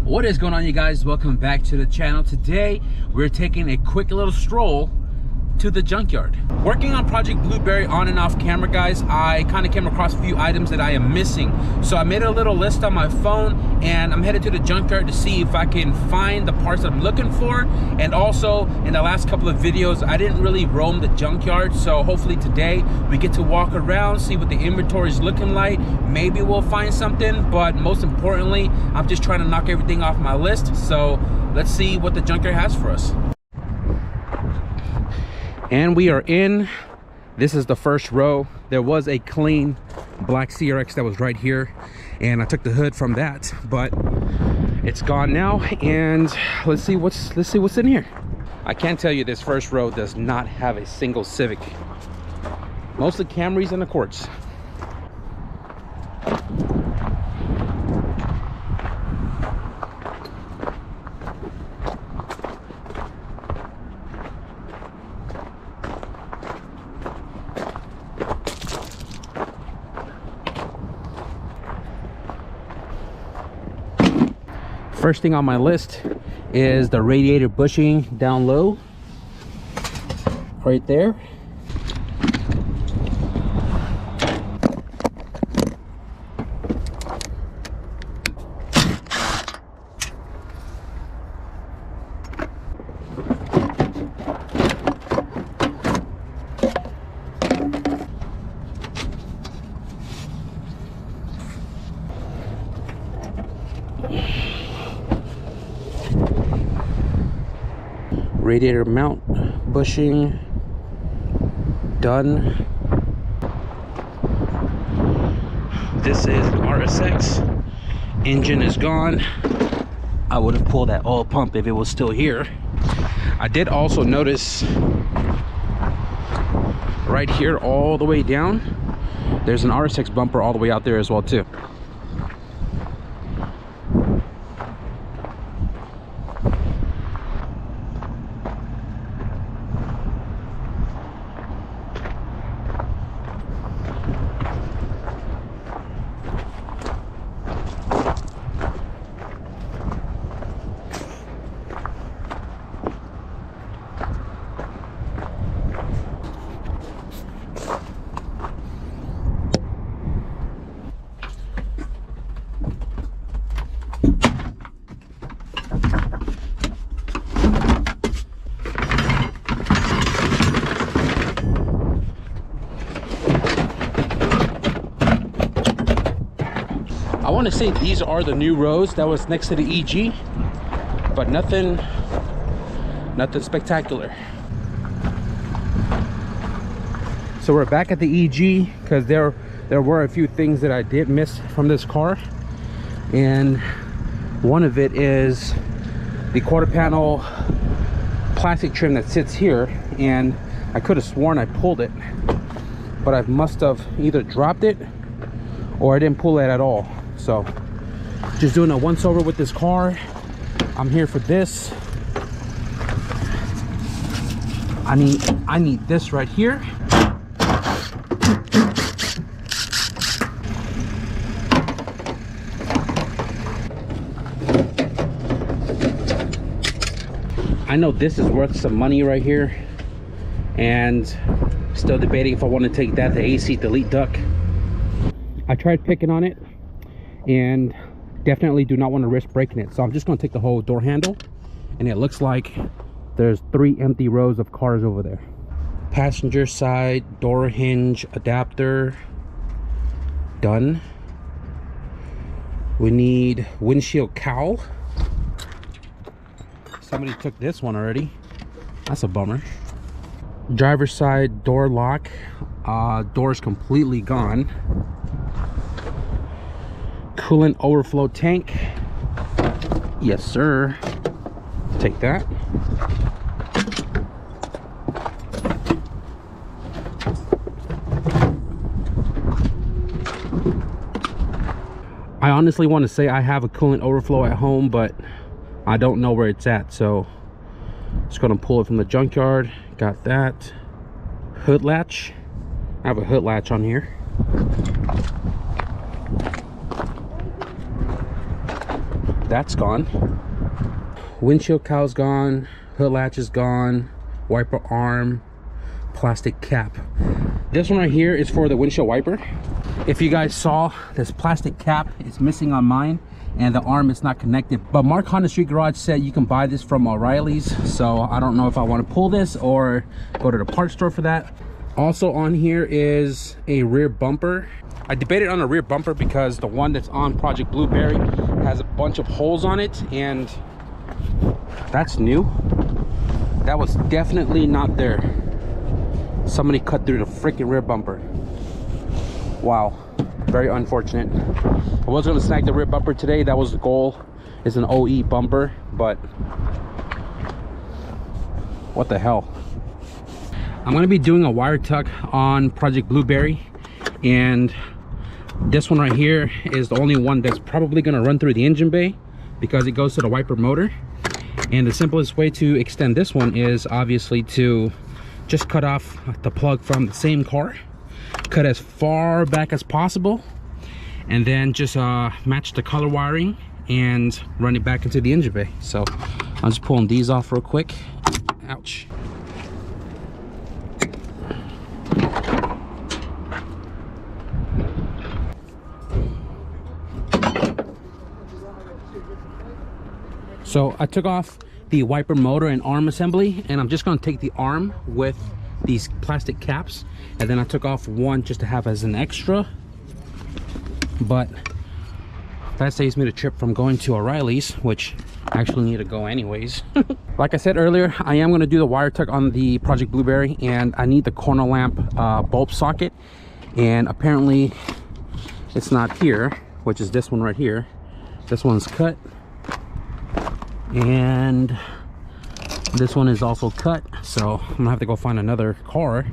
What is going on, you guys? Welcome back to the channel. Today we're taking a quick little stroll to the junkyard. Working on Project Blueberry on and off camera, guys, I kind of came across a few items that I am missing. So I made a little list on my phone and I'm headed to the junkyard to see if I can find the parts that I'm looking for. And also in the last couple of videos, I didn't really roam the junkyard. So hopefully today we get to walk around, see what the inventory is looking like. Maybe we'll find something, but most importantly, I'm just trying to knock everything off my list. So let's see what the junkyard has for us. And we are in. This is the first row. There was a clean black CRX that was right here, and I took the hood from that, but it's gone now. And let's see what's in here. I can tell you this first row does not have a single Civic. Mostly Camrys and Accords. First thing on my list is the radiator bushing down low, right there. Radiator mount bushing done. This is an RSX. Engine is gone. I would have pulled that oil pump if it was still here. I did also notice right here all the way down, there's an RSX bumper all the way out there as well too. I want to say these are the new rows that was next to the EG, but nothing spectacular. So we're back at the EG because there were a few things that I did miss from this car, and one of it is the quarter panel plastic trim that sits here, and I could have sworn I pulled it, but I must have either dropped it or I didn't pull it at all. So just doing a once over with this car. I'm here for this. I need this right here. I know this is worth some money right here, and still debating if I want to take that to AC delete duct. I tried picking on it and definitely do not want to risk breaking it, so I'm just going to take the whole door handle, and it looks like there's 3 empty rows of cars over there. Passenger side door hinge adapter done. We need windshield cowl. Somebody took this one already. That's a bummer. Driver's side door lock. Door's completely gone. Coolant overflow tank. Yes, sir. Take that. I honestly want to say I have a coolant overflow at home, but I don't know where it's at, so just gonna pull it from the junkyard. Got that. Hood latch. I have a hood latch on here. That's gone. Windshield cowl's gone, hood latch is gone, wiper arm, plastic cap. This one right here is for the windshield wiper. If you guys saw, this plastic cap is missing on mine and the arm is not connected, but Mark Honda Street Garage said you can buy this from O'Reilly's, so I don't know if I want to pull this or go to the parts store for that. Also on here is a rear bumper. I debated on a rear bumper because the one that's on Project Blueberry has a bunch of holes on it, and that's new. That was definitely not there. Somebody cut through the freaking rear bumper. Wow, very unfortunate. I was gonna snag the rear bumper today. That was the goal. It's an OE bumper, but what the hell. I'm gonna be doing a wire tuck on Project Blueberry, and this one right here is the only one that's probably gonna run through the engine bay because it goes to the wiper motor. And the simplest way to extend this one is obviously to just cut off the plug from the same car, cut as far back as possible, and then just match the color wiring and run it back into the engine bay. So I'm just pulling these off real quick. Ouch. So I took off the wiper motor and arm assembly, and I'm just going to take the arm with these plastic caps, and then I took off one just to have as an extra, but that saves me the trip from going to O'Reilly's, which I actually need to go anyways. Like I said earlier, I am going to do the wire tuck on the Project Blueberry, and I need the corner lamp bulb socket, and apparently it's not here, which is this one right here. This one's cut, and this one is also cut, so I'm gonna have to go find another car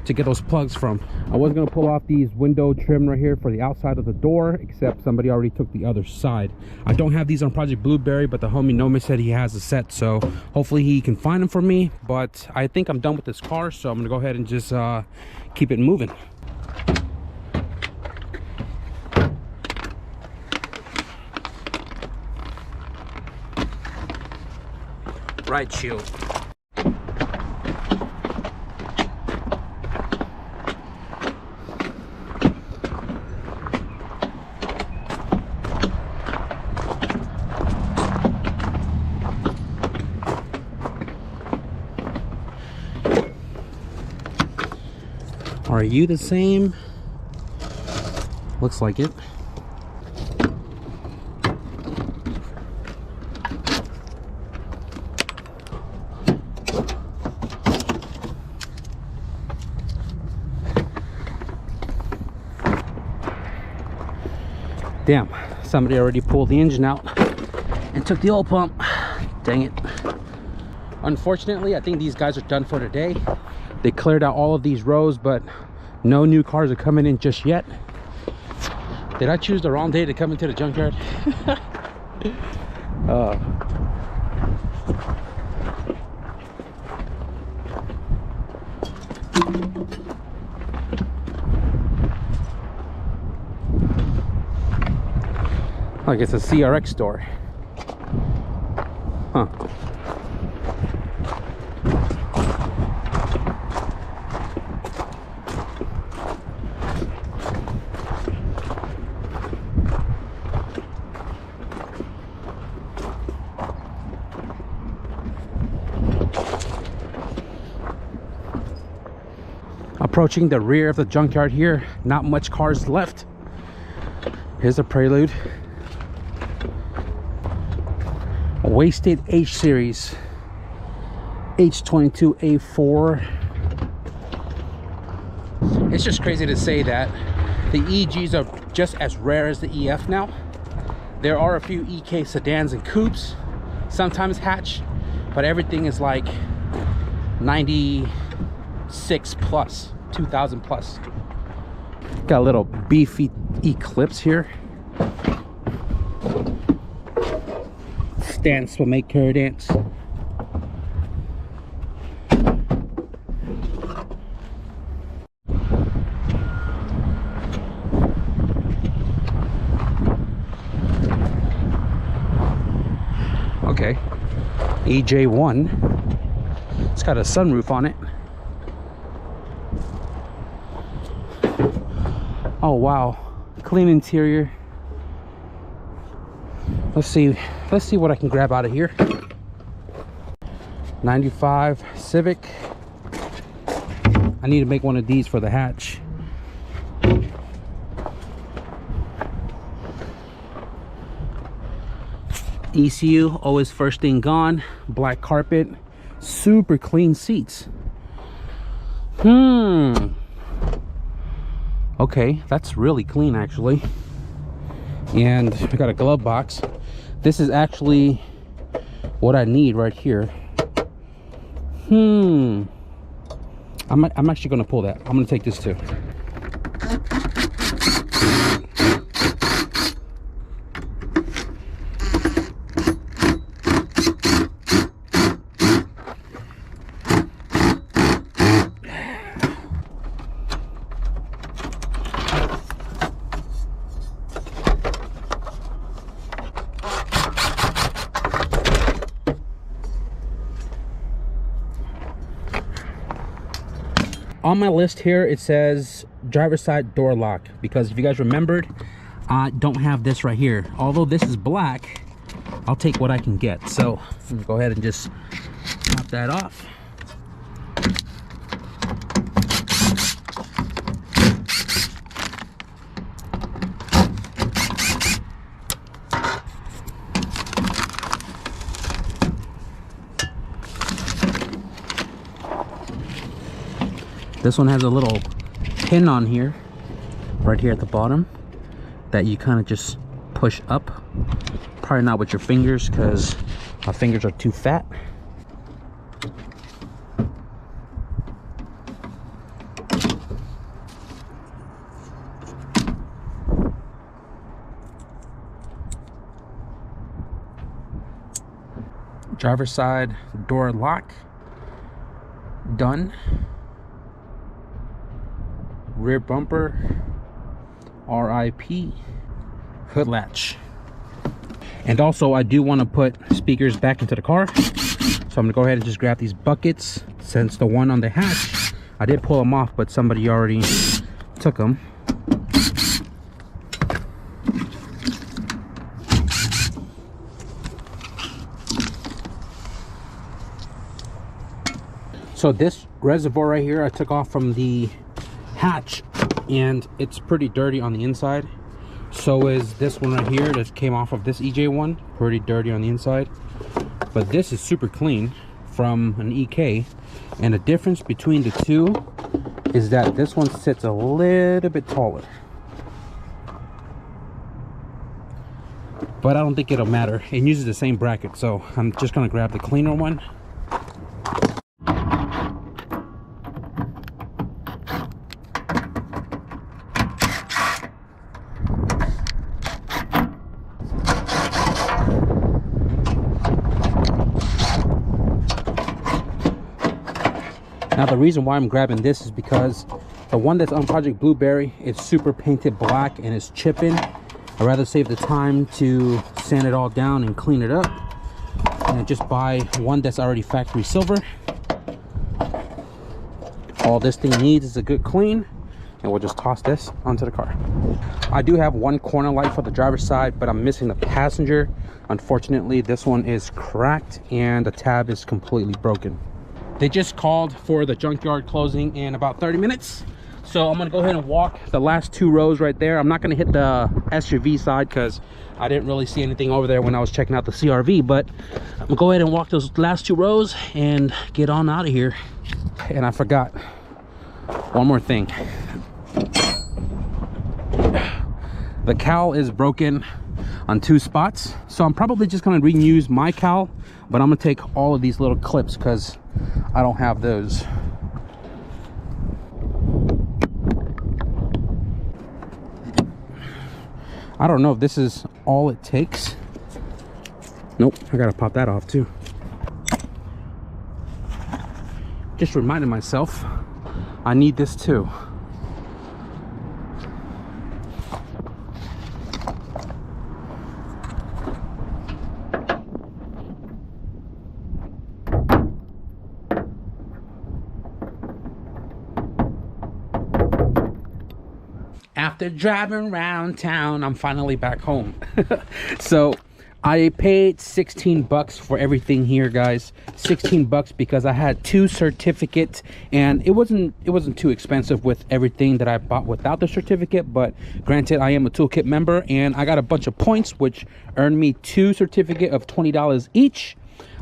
to get those plugs from. I was gonna pull off these window trim right here for the outside of the door, except somebody already took the other side. I don't have these on Project Blueberry, but the homie Nomis said he has a set, so hopefully he can find them for me. But I think I'm done with this car, so I'm gonna go ahead and just keep it moving. Right shield. Are you the same? Looks like it. Damn, somebody already pulled the engine out and took the oil pump. Dang it. Unfortunately, I think these guys are done for today. They cleared out all of these rows, but no new cars are coming in just yet. Did I choose the wrong day to come into the junkyard? Like it's a CRX store. Huh. Approaching the rear of the junkyard here, not much cars left. Here's a Prelude. A wasted H series H22A4. It's just crazy to say that the EGs are just as rare as the EF now. There are a few EK sedans and coupes, sometimes hatch, but everything is like 96 plus, 2000 plus. Got a little beefy Eclipse here. Dance will make her dance. Okay. EJ1. It's got a sunroof on it. Oh wow, clean interior. Let's see what I can grab out of here. 95 Civic. I need to make one of these for the hatch. ECU, always first thing gone. Black carpet, super clean seats. Okay, that's really clean actually. And I got a glove box. This is actually what I need right here. I'm actually gonna pull that. I'm gonna take this too. On my list here, it says driver's side door lock, because if you guys remembered, I don't have this right here. Although this is black, I'll take what I can get. So I'm gonna go ahead and just pop that off. This one has a little pin on here, right here at the bottom, that you kind of just push up. Probably not with your fingers, because my fingers are too fat. Driver's side door lock, done. Rear bumper, RIP, hood latch. And also I do want to put speakers back into the car, so I'm gonna go ahead and just grab these buckets. Since the one on the hatch, I did pull them off, but somebody already took them. So this reservoir right here I took off from the hatch, and it's pretty dirty on the inside. So is this one right here that came off of this EJ1, pretty dirty on the inside. But this is super clean from an EK, and the difference between the two is that this one sits a little bit taller. But I don't think it'll matter. It uses the same bracket, so I'm just gonna grab the cleaner one. Now the reason why I'm grabbing this is because the one that's on Project Blueberry, it's super painted black and it's chipping. I'd rather save the time to sand it all down and clean it up, and just buy one that's already factory silver. All this thing needs is a good clean, and we'll just toss this onto the car. I do have one corner light for the driver's side, but I'm missing the passenger. Unfortunately, this one is cracked and the tab is completely broken. They just called for the junkyard closing in about 30 minutes. So I'm gonna go ahead and walk the last 2 rows right there. I'm not gonna hit the SUV side because I didn't really see anything over there when I was checking out the CRV, but I'm gonna go ahead and walk those last 2 rows and get on out of here. And I forgot one more thing. The cowl is broken on 2 spots, so I'm probably just gonna reuse my cowl, but I'm gonna take all of these little clips because I don't have those. I don't know if this is all it takes. Nope, I gotta pop that off too. Just reminded myself I need this too. After driving around town, I'm finally back home. So I paid 16 bucks for everything here, guys. 16 bucks because I had 2 certificates, and it wasn't too expensive with everything that I bought without the certificate. But granted, I am a toolkit member and I got a bunch of points which earned me 2 certificates of $20 each.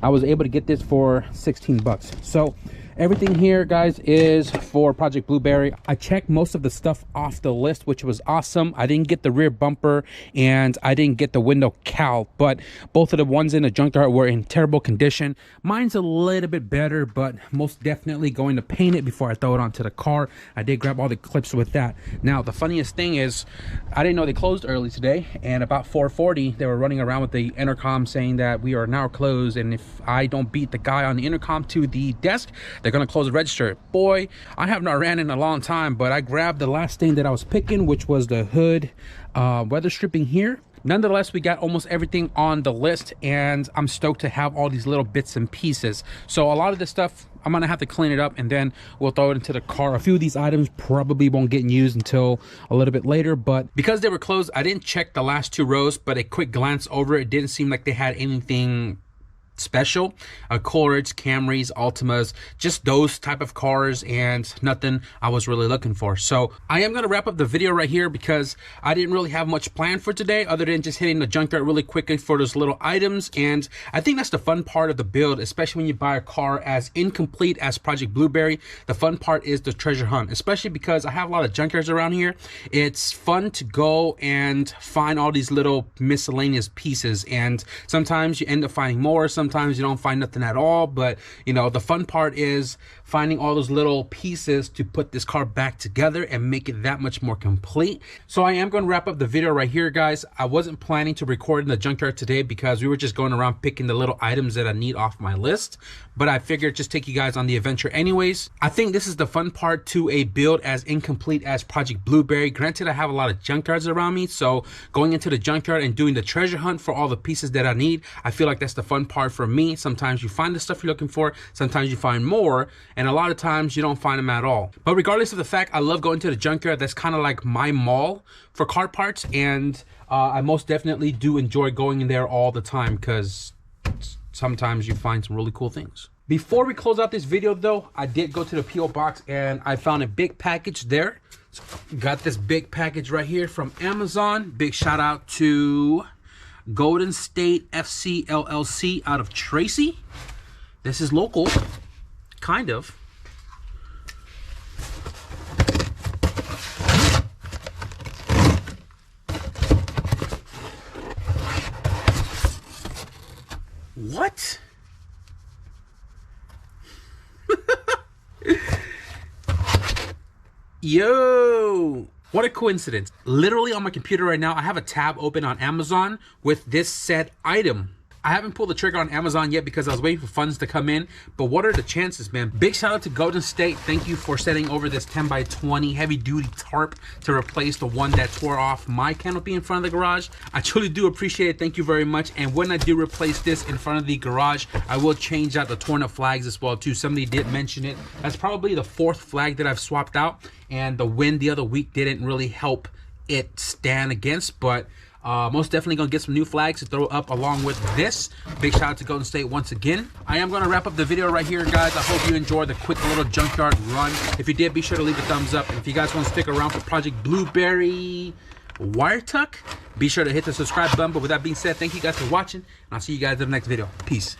I was able to get this for 16 bucks. So everything here, guys, is for Project Blueberry. I checked most of the stuff off the list, which was awesome. I didn't get the rear bumper and I didn't get the window cowl, but both of the ones in the junkyard were in terrible condition. Mine's a little bit better, but most definitely going to paint it before I throw it onto the car. I did grab all the clips with that. Now, the funniest thing is I didn't know they closed early today, and about 4:40 they were running around with the intercom saying that we are now closed, and if I don't beat the guy on the intercom to the desk, they're gonna close the register. Boy, I have not ran in a long time, but I grabbed the last thing that I was picking, which was the hood weather stripping here. Nonetheless, we got almost everything on the list, and I'm stoked to have all these little bits and pieces. So a lot of this stuff, I'm gonna have to clean it up and then we'll throw it into the car. A few of these items probably won't get used until a little bit later, but because they were closed, I didn't check the last 2 rows, but a quick glance over it didn't seem like they had anything special. Coleridge, Camrys, Altimas, just those type of cars, and nothing I was really looking for. So I am going to wrap up the video right here because I didn't really have much planned for today other than just hitting the junkyard really quickly for those little items. And I think that's the fun part of the build, especially when you buy a car as incomplete as Project Blueberry. The fun part is the treasure hunt, especially because I have a lot of junkyards around here. It's fun to go and find all these little miscellaneous pieces, and sometimes you end up finding more, sometimes you don't find nothing at all. But you know, the fun part is finding all those little pieces to put this car back together and make it that much more complete. So I am going to wrap up the video right here, guys. I wasn't planning to record in the junkyard today because we were just going around picking the little items that I need off my list, but I figured just take you guys on the adventure anyways. I think this is the fun part to a build as incomplete as Project Blueberry. Granted, I have a lot of junkyards around me, so going into the junkyard and doing the treasure hunt for all the pieces that I need, I feel like that's the fun part for me. Sometimes you find the stuff you're looking for, sometimes you find more, and a lot of times you don't find them at all. But regardless of the fact, I love going to the junkyard. That's kind of like my mall for car parts, and I most definitely do enjoy going in there all the time because sometimes you find some really cool things. Before we close out this video though, I did go to the P.O. box and I found a big package there. So got this big package right here from Amazon. Big shout out to Golden State FC LLC out of Tracy. This is local, kind of. What? Yo, what a coincidence. Literally on my computer right now, I have a tab open on Amazon with this said item. I haven't pulled the trigger on Amazon yet because I was waiting for funds to come in, but what are the chances, man? Big shout out to Golden State. Thank you for sending over this 10x20 heavy duty tarp to replace the one that tore off my canopy in front of the garage. I truly do appreciate it. Thank you very much. And when I do replace this in front of the garage, I will change out the torn up flags as well too. Somebody did mention it. That's probably the 4th flag that I've swapped out, and the wind the other week didn't really help it stand against, but most definitely gonna get some new flags to throw up along with this. Big shout out to Golden State once again. I am gonna wrap up the video right here, guys. I hope you enjoyed the quick little junkyard run. If you did, be sure to leave a thumbs up, and if you guys want to stick around for Project Blueberry wire tuck, be sure to hit the subscribe button. But with that being said, thank you guys for watching, and I'll see you guys in the next video. Peace.